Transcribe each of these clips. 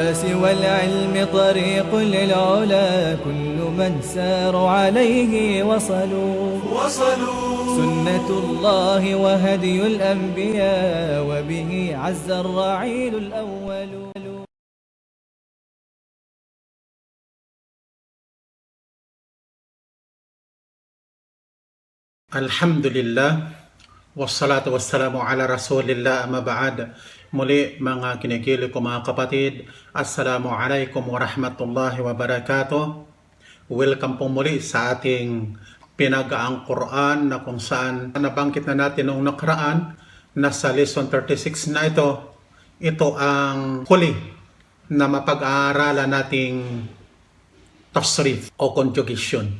والعلم طريق للعلا كل من ساروا عليه وصلوا سنة الله وهدي الأنبياء وبه عز الرعيل الأول. Alhamdulillah, wassalatu wassalamu ala rasulillah, amma ba'd. Muli mga kinikili ko mga kapatid, assalamu alaikum warahmatullahi wabarakatuh. Welcome po muli sa ating pinagaang Quran na kung saan nabanggit na natin noong nakaraan na sa lesson 36 na ito. Ito ang huli na mapag-aaralan nating tasrif o conjugation.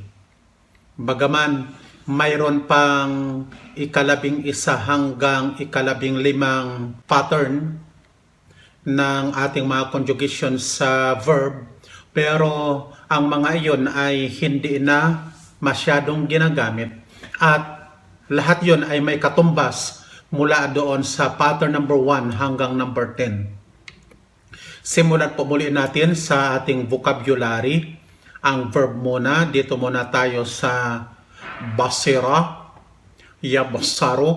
Bagaman mayroon pang ika-11 hanggang ika-15 pattern ng ating mga conjugation sa verb, pero ang mga iyon ay hindi na masyadong ginagamit at lahat yon ay may katumbas mula doon sa pattern number 1 hanggang number 10. Simulan po muli natin sa ating vocabulary. Ang verb muna, dito muna tayo sa basira, yabsaru,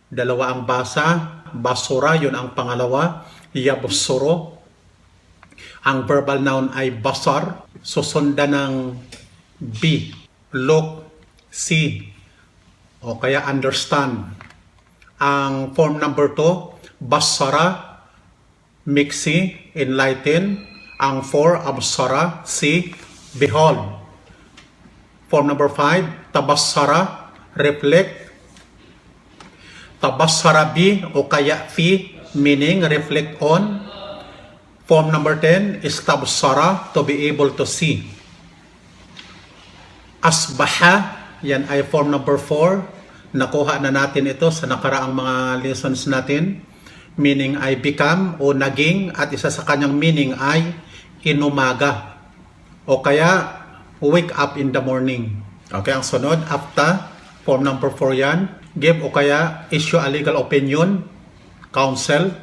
dalawa ang basa, basura, yun ang pangalawa, yabsuru. Ang verbal noun ay basar, susundan ng be, look, see, o kaya understand. Ang form number 2, basara, mixi, enlighten. Ang 4, absara, see, behold. Form number 5, tabassara, reflect. Tabassara bi o kaya fi, meaning reflect on. Form number 10 is tabsara, to be able to see. Asbaha, yan ay form number 4. Nakuha na natin ito sa nakaraang mga lessons natin. Meaning ay become o naging, at isa sa kanyang meaning ay inumaga o kaya wake up in the morning. Okay, ang sunod, after, form number 4 yan. Give o kaya issue a legal opinion, counsel.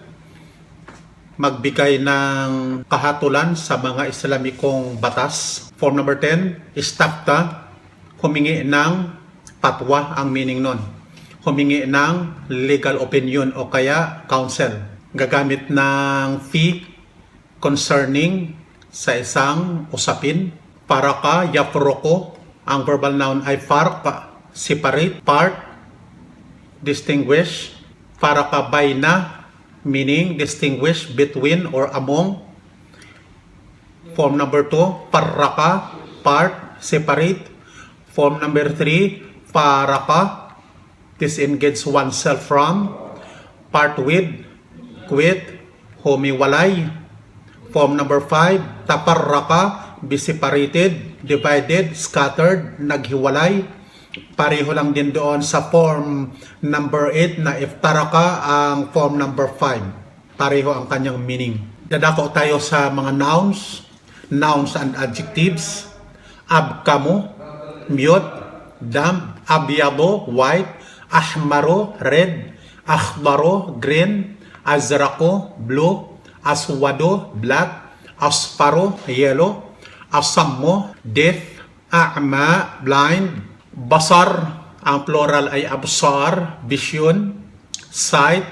Magbigay ng kahatulan sa mga Islamikong batas. Form number 10, istafta, humingi ng patwa, ang meaning nun. Humingi ng legal opinion o kaya counsel. Gagamit ng fee concerning sa isang usapin. Faraka, yafroko, ang verbal noun ay farq, separate, part, distinguish. Faraka bayna, meaning distinguish between or among. Form number 2, farraka, part, separate. Form number 3, faraka, disengage oneself from. Part with, quit, humiwalay. Form number 5, taparraka, be separated, divided, scattered, naghiwalay. Pareho lang din doon sa form number 8 na iftaraka ang form number 5. Pareho ang kanyang meaning. Dadako tayo sa mga nouns and adjectives. Abkamu, mute, damp. Abyado, white. Ahmaro, red. Akhbaro, green. Azrako, blue. Aswado, black. Asfaro, yellow. Asammo, deaf. A'ma, blind. Basar, ang plural ay absar, vision. Sight,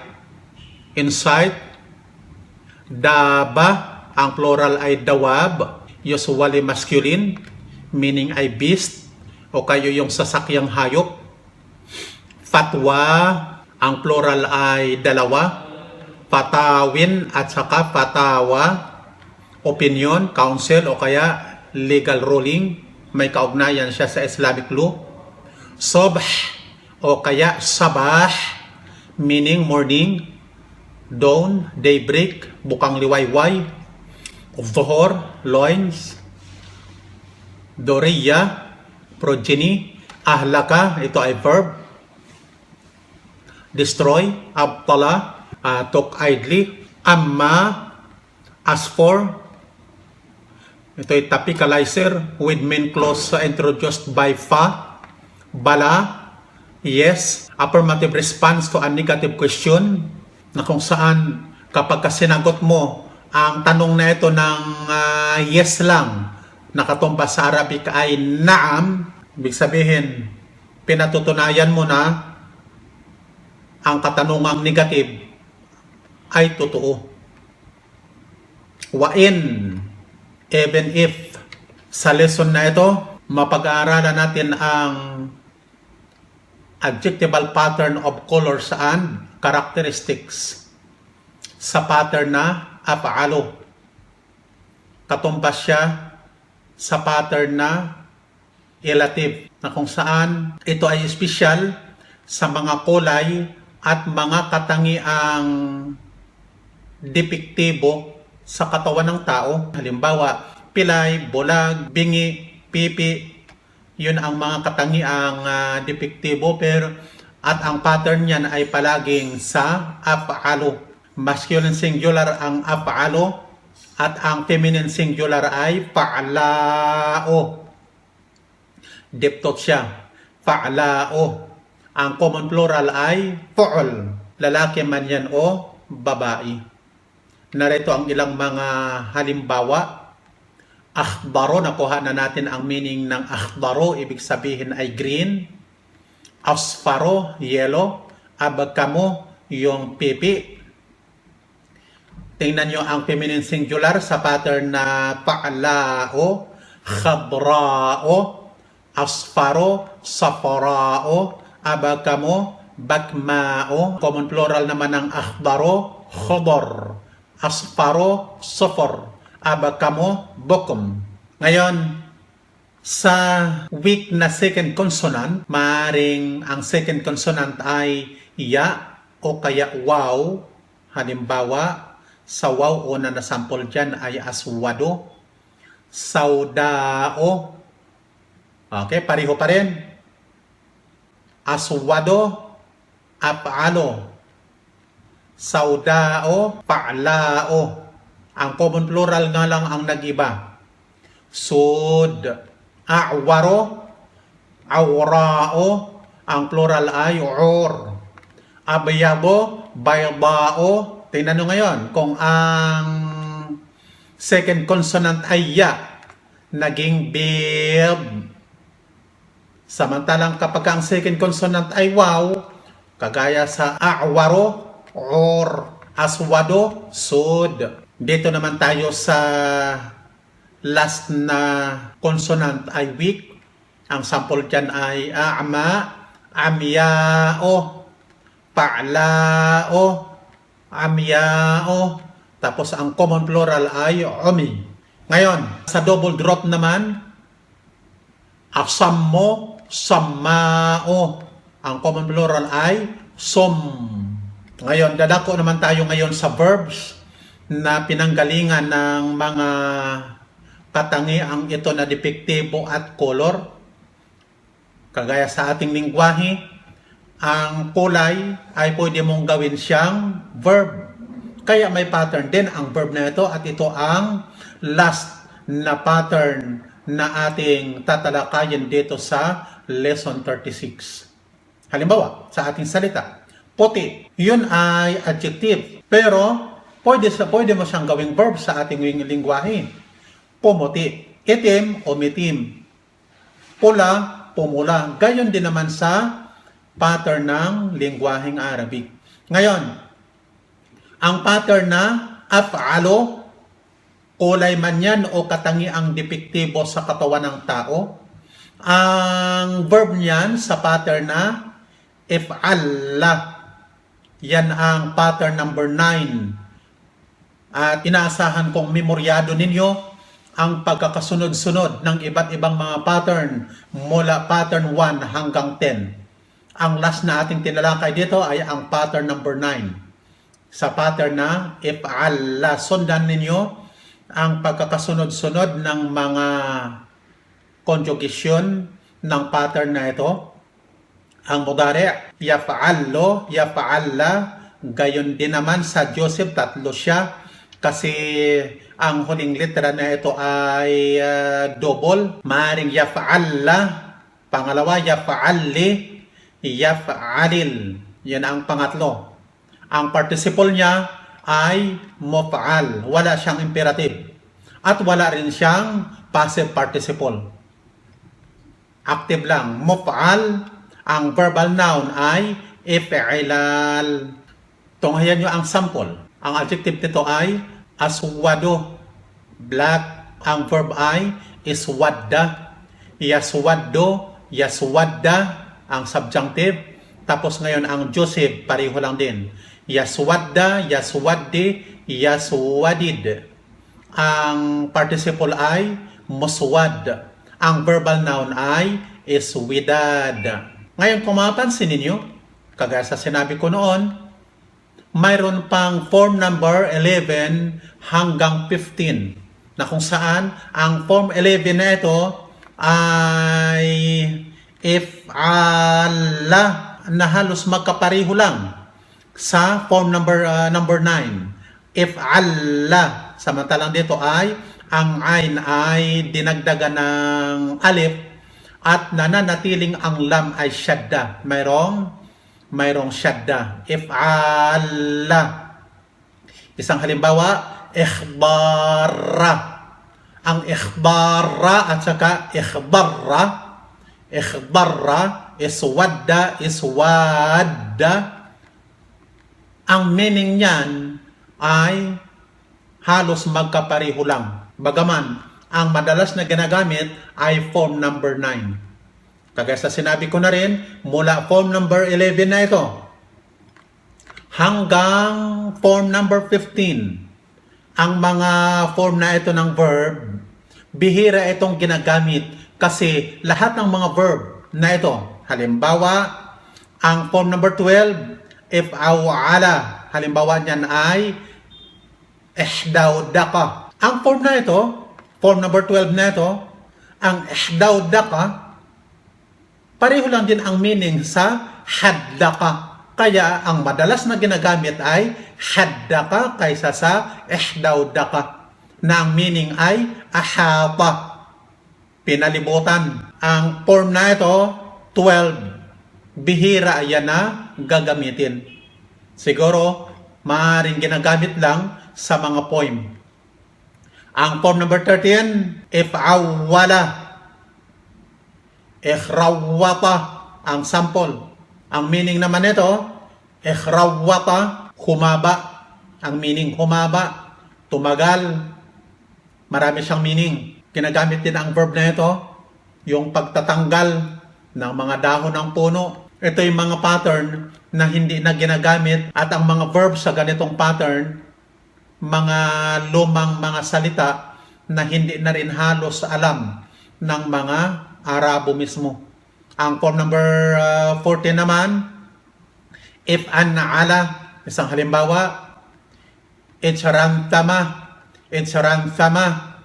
insight. Daba, ang plural ay dawab, usually masculine, meaning ay beast, o kayo yung sasakyang hayop. Fatwa, ang plural ay dalawa, fatawin at saka fatawa. Opinion, counsel o kaya legal ruling, may kaugnayan siya sa Islamic law. Sobh o kaya sabah, meaning morning. Dawn, daybreak, bukang liwayway. Dhuhr, loins. Doriya, progeny. Ahlaka, ito ay verb. Destroy, abtala, took idly. Amma, as for. Ito ay topicalizer with main clause introduced by fa. Bala, yes. Affirmative response to a negative question na kung saan kapag sinagot mo ang tanong na ito ng yes lang, nakatumpas sa Arabic ay naam, ibig sabihin, pinatutunayan mo na ang katanungang negative ay totoo. Wain, even if, sa lesson na ito, mapag-aaralan natin ang adjectival pattern of colors and characteristics sa pattern na af'alu. Katumbas siya sa pattern na relative, na kung saan ito ay espesyal sa mga kulay at mga katangiang depektibo sa katawan ng tao. Halimbawa, pilay, bulag, bingi, pipi, yun ang mga katangiang depektibo, pero at ang pattern niyan ay palaging sa af'alu. Masculine singular ang af'alu at ang feminine singular ay fa'la'o. Diptot siya, fa'la'o. Ang common plural ay fu'l. Lalaki man yan o babae. Narito ang ilang mga halimbawa. Akhdaro, nakuha na natin ang meaning ng akhdaro, ibig sabihin ay green. Asfaro, yellow. Abagkamo, yung pipi. Tingnan nyo ang feminine singular sa pattern na fa'la'o, khadra'o, asfaro, safara'o, abagkamo, bakma'o. Common plural naman ng akhdaro, khudar, asfaro, safar, abagkamo, bukum. Ngayon, sa weak na second consonant, maaaring ang second consonant ay ya o kaya waw. Halimbawa, sa waw, una na sample dyan ay aswado, saudao. Okay, pareho pa rin. Aswado, af'alo. Saudao, fa'la'o. Ang common plural nga lang ang nag-iba. Sud, a'waro, awrao. Ang plural ay ur. Abyabo, baydao. Tingnan nyo ngayon, kung ang second consonant ay ya, naging bib. Samantalang kapag ang second consonant ay waw, kagaya sa a'waro, ur, aswado, sud. Dito naman tayo sa last na consonant ay weak. Ang sample dyan ay a'ma, amyao, fa'la'o, amyao. Tapos ang common plural ay umi. Ngayon, sa double drop naman, asammo, sammao. Ang common plural ay som. Ngayon, dadako naman tayo ngayon sa verbs na pinanggalingan ng mga katangiang ito na depektibo at color. Kagaya sa ating lingwahe, ang kulay ay pwede mong gawin siyang verb. Kaya may pattern din ang verb na ito at ito ang last na pattern na ating tatalakayin dito sa lesson 36. Halimbawa, sa ating salita, puti, yun ay adjective. Pero, pwede mo siyang gawing verb sa ating lingwahe. Pumuti, itim, umitim. Pula, pumula. Gayon din naman sa pattern ng lingwaheng Arabic. Ngayon, ang pattern na af'alo, kulay man yan o katangiang depektibo sa katawan ng tao, ang verb niyan sa pattern na if'alla. Yan ang pattern number 9. At inaasahan kong memoryado ninyo ang pagkakasunod-sunod ng iba't ibang mga pattern mula pattern 1 hanggang 10. Ang last na ating tinalakay dito ay ang pattern number 9. Sa pattern na if'alla, sundan ninyo ang pagkakasunod-sunod ng mga conjugation ng pattern na ito. Ang mudari', yaf'allo, yaf'alla, gayon din naman sa Joseph, tatlo siya. Kasi ang huling litra na ito ay double. Maaring yaf'alla, pangalawa yaf'alli, yaf'alil. Yan ang pangatlo. Ang participle niya ay muf'al. Wala siyang imperative. At wala rin siyang passive participle. Active lang. Muf'al. Ang verbal noun ay if'ilal. Tunghayan nyo ang sample. Ang adjective nito ay aswado. Black. Ang verb ay iswadda. Yaswaddo. Yaswadda. Ang subjunctive. Tapos ngayon ang jussive. Pareho lang din. Yaswadda. Yaswaddi. Yaswadid. Ang participle ay muswad. Ang verbal noun ay iswidad. Ngayon kung mapapansin ninyo, kagaya sa sinabi ko noon, mayroon pang form number 11 hanggang 15 na kung saan ang form 11 na ito ay if'ala na halos magkapareho lang sa form number 9. If'ala. Samantalang dito ay ang ain ay dinagdagan ng alif at nananatiling ang lam ay syadda. Mayroong syadda. If'ala. Isang halimbawa, ikhbara. Ang ikhbara at saka ikhbarra, iswadda, iswadda. Ang meaning niyan ay halos magkapareho lang. Bagaman, ang madalas na ginagamit ay form number 9. Kagaya sa sinabi ko na rin, mula form number 11 na ito hanggang form number 15. Ang mga form na ito ng verb, bihira itong ginagamit kasi lahat ng mga verb na ito, halimbawa, ang form number 12, if'awala. Halimbawa niyan ay ihdawdaka. Ang form na ito, form number 12 na ito, ang ihdawdaka, pareho lang din ang meaning sa haddaka. Kaya ang madalas na ginagamit ay haddaka kaysa sa ihdawdaka, na ang meaning ay ahata, pinalibutan. Ang form na ito, 12, bihira yan na gagamitin. Siguro, maaaring ginagamit lang sa mga poem. Ang form number 13, if'awwala. Ikhrawwata. Ang sample. Ang meaning naman nito, ikhrawwata, humaba. Ang meaning humaba, tumagal. Marami siyang meaning. Ginagamit din ang verb na ito, yung pagtatanggal ng mga dahon ng puno. Ito yung mga pattern na hindi na ginagamit at ang mga verb sa ganitong pattern, mga lumang mga salita na hindi na rin halos alam ng mga Arabo mismo. Ang form number 14 naman, if'an'ala. Isang halimbawa, itsarantama. Itsarantama.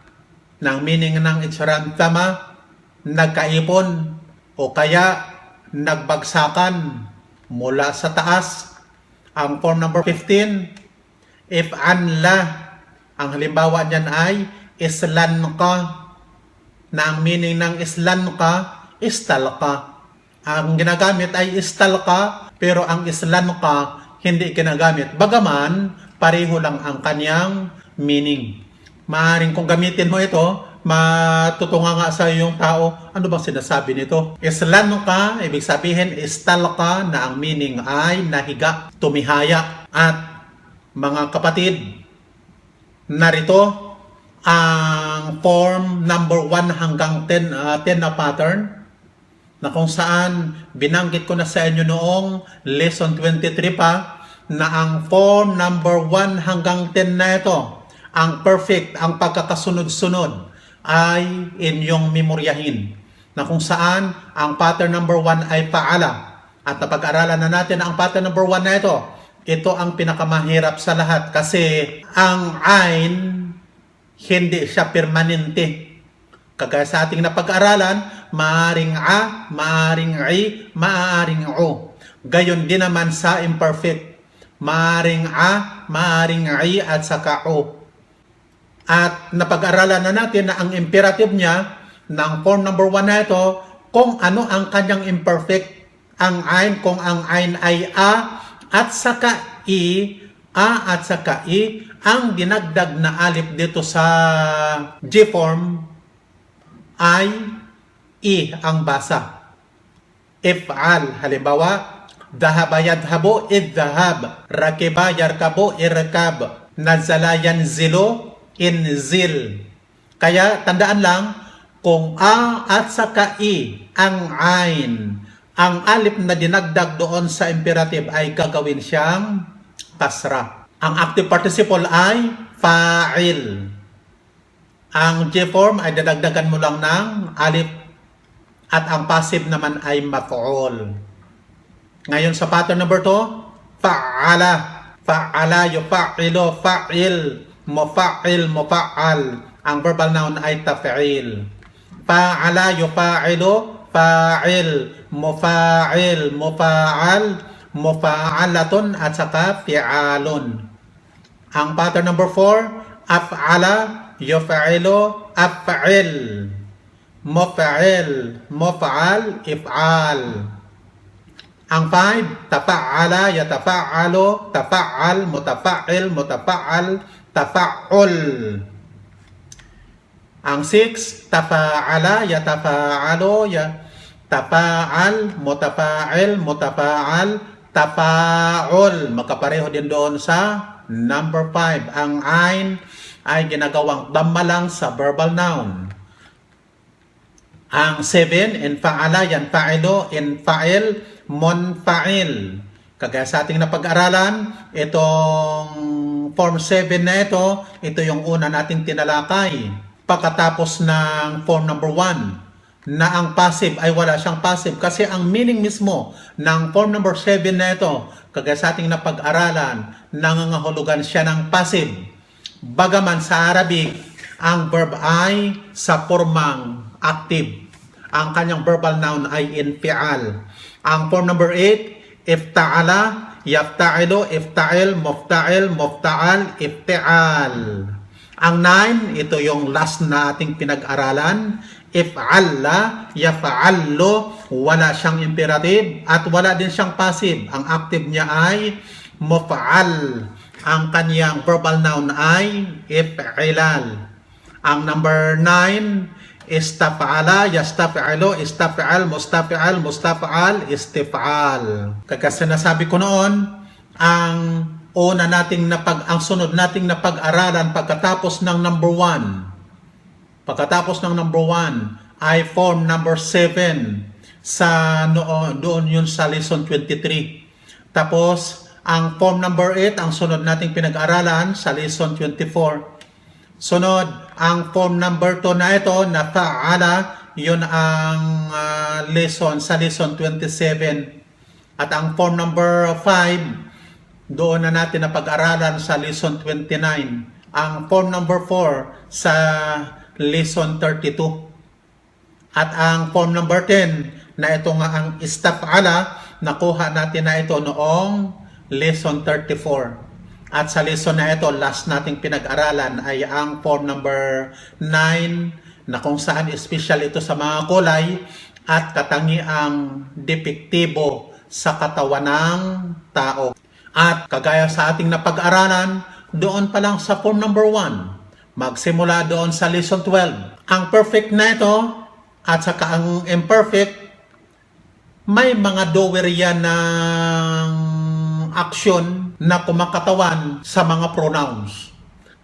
Nang meaning ng itsarantama, nagkaipon o kaya nagbagsakan mula sa taas. Ang form number 15, if'anla. Ang halimbawa niyan ay islan ka, na ang meaning ng islan ka, istalka. Ang ginagamit ay istalka, pero ang islan ka hindi ginagamit. Bagaman, pareho lang ang kanyang meaning. Maaaring kung gamitin mo ito, matutunga nga sa iyong tao, ano bang sinasabi nito? Islan ka, ibig sabihin istalka, na ang meaning ay nahiga, tumihaya. At mga kapatid, narito ang form number 1 hanggang 10 na pattern na kung saan binanggit ko na sa inyo noong lesson 23 pa na ang form number 1 hanggang 10 na ito, ang perfect, ang pagkakasunod-sunod ay inyong memoryahin, na kung saan ang pattern number 1 ay fa'ala. At napag-aralan na natin ang pattern number 1 na ito. Ito ang pinakamahirap sa lahat kasi ang ain hindi siya permanente. Kagaya sa ating napag-aralan, maaring a, maaring i, maaring o. Gayon din naman sa imperfect. Maaring a, maaring i, at saka o. At napag-aralan na natin na ang imperative niya ng form number 1 na ito, kung ano ang kanyang imperfect. Ang ain, kung ang ain ay a, at saka i, A at saka I, ang dinagdag na alif dito sa G-form ay I ang basa. If'al, halimbawa, dhahaba yadhabu, idhahab. Rakiba yarkabu, irkab. Nazala yanzilu, inzil. Kaya tandaan lang, kung A at saka I, ang ain, ang alif na dinagdag doon sa imperative ay gagawin siyang kasra. Ang active participle ay fa'il. Ang G-form ay dadagdagan mo lang ng alif at ang passive naman ay maf'ul. Ngayon sa pattern number 2, fa'ala. Fa'ala, yufa'ilu, fa'il, mufa'il, mufa'al. Ang verbal noun ay taf'il. Fa'ala, yufa'ilu, fa'il, mufa'il, mufa'al, mufa'alatun at saka fi'alun. Ang pattern number 4, af'ala, yufa'ilu, af'il, mufa'il, mufa'al, if'al. Ang 5, tafa'ala, yatafa'alu, tafa'al, mutafa'il, mutafa'al, tafa'ul. Ang 6, tafa'ala, yatafa'alu, tafa'al, mutafa'il, mutafa'al, tafa'ul. Magkapareho din doon sa number 5. Ang ain ay ginagawang dhamma lang sa verbal noun. Ang 7, infa'ala, yanfa'ilu, infa'il, munfa'il. Kagaya sa ating napag-aralan, itong form 7 na ito yung una nating tinalakay. Pagkatapos ng form number 1, na ang passive ay wala siyang passive. Kasi ang meaning mismo ng form number 7 na ito, kagaya sa ating napag-aralan, nangangahulugan siya ng passive. Bagaman sa Arabic, ang verb ay sa formang active. Ang kanyang verbal noun ay infial. Ang form number 8, ifta'ala, yafta'ilu, ifta'il, mufta'il, mufta'al, ifti'al. Ang 9, ito yung last na ating pinag-aralan. If'alla, yaf'allu, wala siyang imperative at wala din siyang passive. Ang active niya ay muf'al. Ang kanyang verbal noun ay if'ilal. Ang number 9, istaf'ala, yastaf'ilu, istaf'al, mustaf'al, mustaf'al, istif'al. Kaya sinasabi ko noon, ang sunod nating napag-aralan pagkatapos ng number 1. Pagkatapos ng number 1 ay form number 7 sa doon yun sa lesson 23. Tapos ang form number 8 ang sunod nating pinag-aralan sa lesson 24. Sunod ang form number 2 na ito na fa'ala, yun ang lesson sa lesson 27. At ang form number 5 doon na natin na pag-aralan sa lesson 29. Ang form number 4 sa lesson 32. At ang form number 10 na ito nga ang istaf'ala, nakuha natin na ito noong lesson 34. At sa lesson na ito, last nating pinag-aralan ay ang form number 9 na kung saan special ito sa mga kulay at katangiang depektibo sa katawan ng tao. At kagaya sa ating napag-aralan, doon pa lang sa form number 1, magsimula doon sa lesson 12. Ang perfect na ito at saka ang imperfect, may mga doer yan ng action na kumakatawan sa mga pronouns.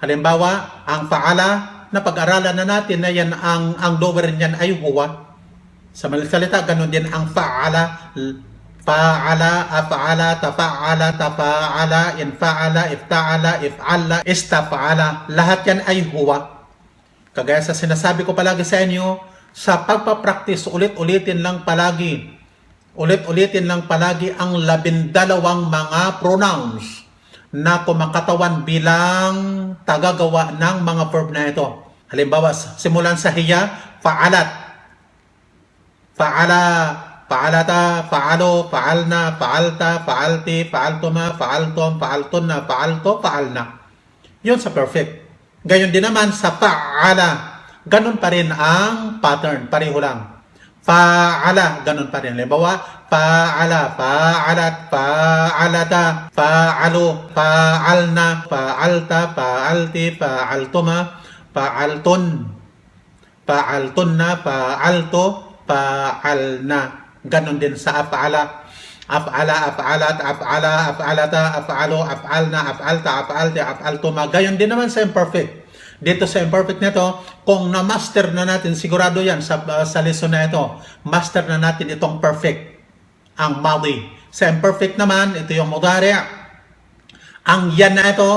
Halimbawa, ang fa'ala, na pag-aralan na natin na yan, ang doer niyan ay huwa. Sa maliit salita, ganun din ang fa'ala. Fa'ala, af'ala, tafa'ala, tafa'ala, infa'ala, ifta'ala, if'ala, istafa'ala. Lahat yan ay huwa. Kagaya sa sinasabi ko palagi sa inyo, sa pagpapractice, ulit-ulitin lang palagi ang 12 mga pronouns na kumakatawan bilang tagagawa ng mga verb na ito. Halimbawa, simulan sa hiya, fa'alat, fa'ala, fa'alata, fa'alo, fa'alna, fa'alta, fa'alti, fa'altuma, fa'altom, fa'altunna, fa'alto, fa'alna. Yun sa perfect. Gayon din naman sa fa'ala. Ganon pa rin ang pattern. Pareho lang. Fa'ala, ganun pa rin. Halimbawa, fa'ala, fa'alat, fa'alata, fa'alu, fa'alna, fa'alta, fa'alti, fa'altuma, fa'altun, fa'altunna, fa'alto, fa'alna. Ganun din sa af'ala. Af'ala, af'alat, af'ala, af'alata, af'alu, af'alna, af'alta, af'alti, af'altuma. Gayon din naman sa imperfect. Dito sa imperfect nito, kung na-master na natin, sigurado yan sa lesson na ito, master na natin itong perfect, ang madi. Sa imperfect naman, ito yung mudari. Ang yan na ito,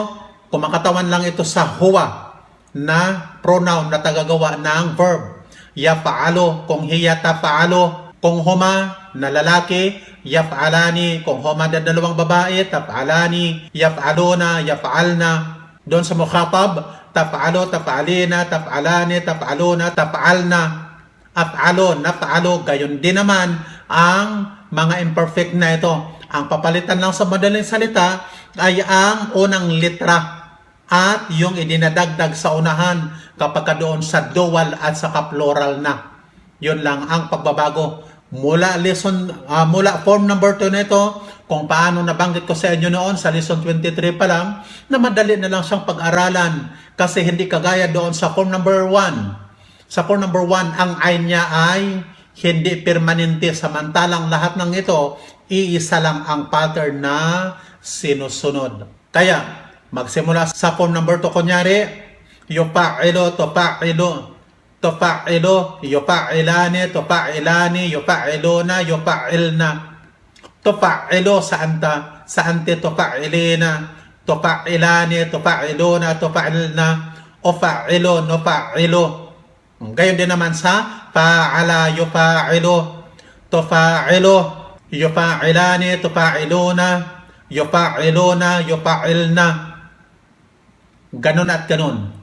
kumakatawan lang ito sa huwa na pronoun na tagagawa ng verb. Yaf'alu, kung hiya taf'alu, kung huma na lalaki, yaf'alani, kung huma na dalawang babae, taf'alani, yaf'aluna, yaf'alna. Doon sa mukhatab, taf'alu, taf'alina, taf'alani, taf'aluna, taf'alna, af'alu, naf'alu. Gayon din naman ang mga imperfect na ito. Ang papalitan lang sa madaling salita ay ang unang litra at yung idinadagdag sa unahan kapag doon sa dual at sa plural na. Yun lang ang pagbabago. Mula form number 2 na ito, kung paano nabanggit ko sa inyo noon sa lesson 23 pa lang, na madali na lang siyang pag-aralan kasi hindi kagaya doon sa form number 1. Sa form number 1, ang I niya ay hindi permanente, samantalang lahat ng ito, iisa lang ang pattern na sinusunod. Kaya, magsimula sa form number 2, kunyari, yufa'ilu, tufa'ilu, tufa'ilu, yufa'ilani, tufa'ilani, yufa'iluna, yufa'ilna. Tufa'ilu sa anta, sa ante tufa'ilina, tufa'ilani, tufa'iluna, tufa'ilna, ufa'ilu, nufa'ilu. Gayon din naman sa fa'ala, yufa'ilu, tufa'ilu, yufa'ilani, tufa'iluna, yufa'iluna, yufa'ilna. Ganun at ganun.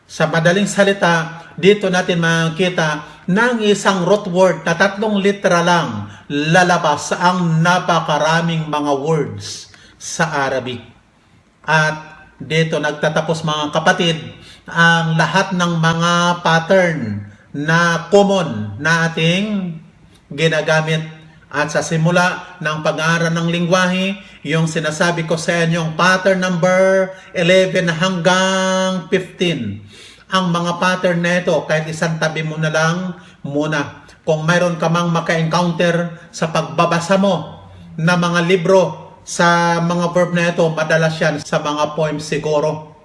Sa madaling salita, dito natin makikita ng isang root word na 3 litra lang lalabas ang napakaraming mga words sa Arabic. At dito nagtatapos mga kapatid ang lahat ng mga pattern na common na ating ginagamit. At sa simula ng pag-aaral ng lingwahe, yung sinasabi ko sa inyo, yung pattern number 11 hanggang 15. Ang mga pattern na ito, kahit isang tabi mo na lang muna. Kung mayroon ka mang maka-encounter sa pagbabasa mo na mga libro sa mga verb na ito, madalas yan sa mga poems siguro.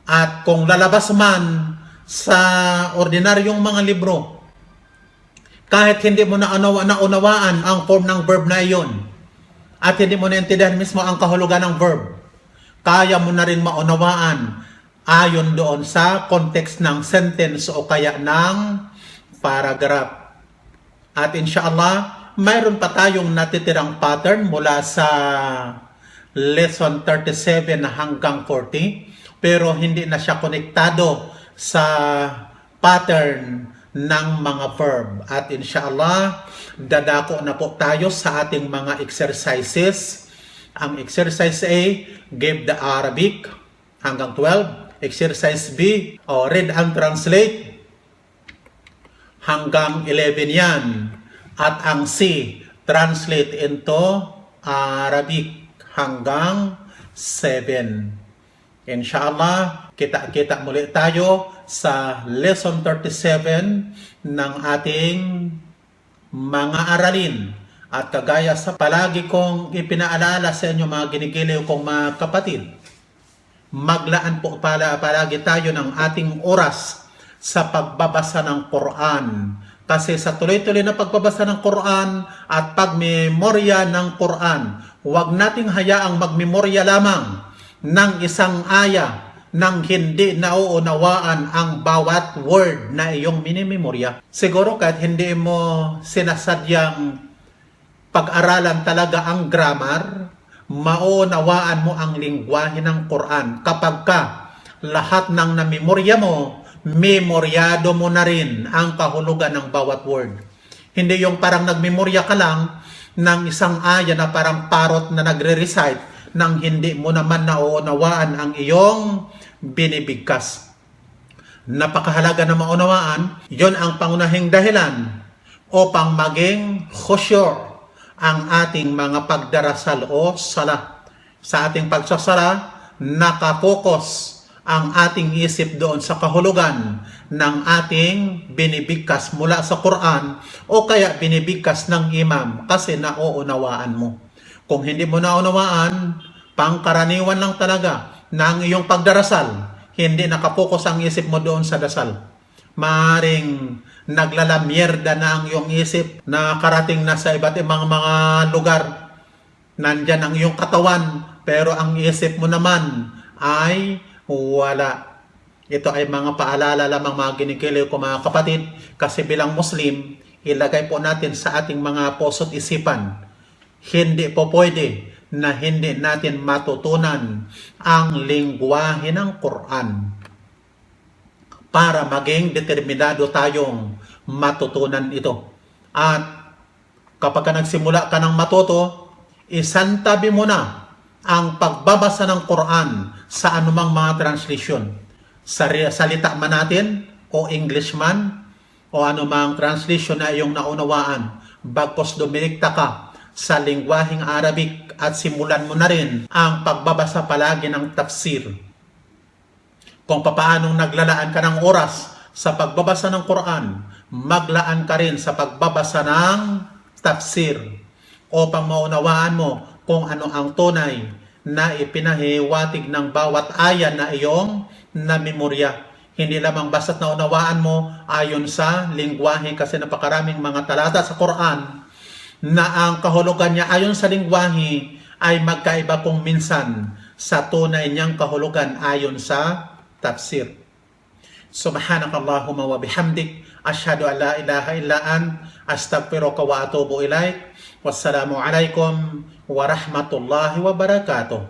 At kung lalabas man sa ordinaryong mga libro, kahit hindi mo na naunawaan ang form ng verb na iyon, at hindi mo naintindihan mismo ang kahulugan ng verb, kaya mo na rin maunawaan ayon doon sa context ng sentence o kaya ng paragraph. At inshallah, mayroon pa tayong natitirang pattern mula sa lesson 37 hanggang 40, pero hindi na siya konektado sa pattern ng mga verb. At inshallah, dadako na po tayo sa ating mga exercises. Ang exercise A, give the Arabic hanggang 12. Exercise B, read and translate hanggang 11 yan. At ang C, translate into Arabic hanggang 7. Inshallah, kita muli tayo sa lesson 37 ng ating mga aralin. At kagaya sa palagi kong ipinaalala sa inyo mga ginigiliw kong mga kapatid, maglaan po palagi tayo ng ating oras sa pagbabasa ng Quran. Kasi sa tuloy-tuloy na pagbabasa ng Quran at pagmemorya ng Quran, huwag nating hayaang magmemorya lamang ng isang aya nang hindi nauunawaan ang bawat word na iyong minimemorya. Siguro kahit hindi mo sinasadyang pag-aralan talaga ang grammar, maunawaan mo ang lingwahe ng Quran kapag ka lahat ng namemorya mo, memoryado mo na rin ang kahulugan ng bawat word. Hindi yung parang nagmemorya ka lang ng isang aya na parang parot na nagre-recite nang hindi mo naman nauunawaan ang iyong binibigkas. Napakahalaga na maunawaan, yon ang pangunahing dahilan upang maging khusyur ang ating mga pagdarasal o sala. Sa ating pagsasala, nakapokus ang ating isip doon sa kahulugan ng ating binibigkas mula sa Quran o kaya binibigkas ng imam kasi nauunawaan mo. Kung hindi mo naunawaan, pangkaraniwan lang talaga ng iyong pagdarasal, hindi nakapokus ang isip mo doon sa dasal. Maaring naglalamyerda na ang iyong isip na karating na sa iba't ibang mga lugar. Nandyan ang iyong katawan, pero ang isip mo naman ay wala. Ito ay mga paalala lamang mga ginikilig ko mga kapatid, kasi bilang Muslim, ilagay po natin sa ating mga puso't isipan. Hindi po pwede na hindi natin matutunan ang lingwahe ng Quran para maging determinado tayong matutunan ito. At kapag nagsimula ka ng matuto, isantabi mo na ang pagbabasa ng Quran sa anumang mga translation. Salita man natin o English man o anumang translation na iyong naunawaan, bagkos dumilikta ka sa lingwaheng Arabic at simulan mo na rin ang pagbabasa palagi ng tafsir. Kung papaanong naglalaan ka ng oras sa pagbabasa ng Quran, maglaan ka rin sa pagbabasa ng tafsir upang maunawaan mo kung ano ang tunay na ipinahiwatig ng bawat aya na iyong namemorya. Hindi lamang basta't naunawaan mo ayon sa lingwahe, kasi napakaraming mga talata sa Quran na ang kahulugan niya ayon sa lingwahe ay magkaiba kung minsan sa tunay niyang kahulugan ayon sa tafsir. Subhanakallahumma wa bihamdik, asyhadu an la ilaha illa astaghfiruka wa atubu ilaik. Wassalamu alaikum warahmatullahi wabarakatuh.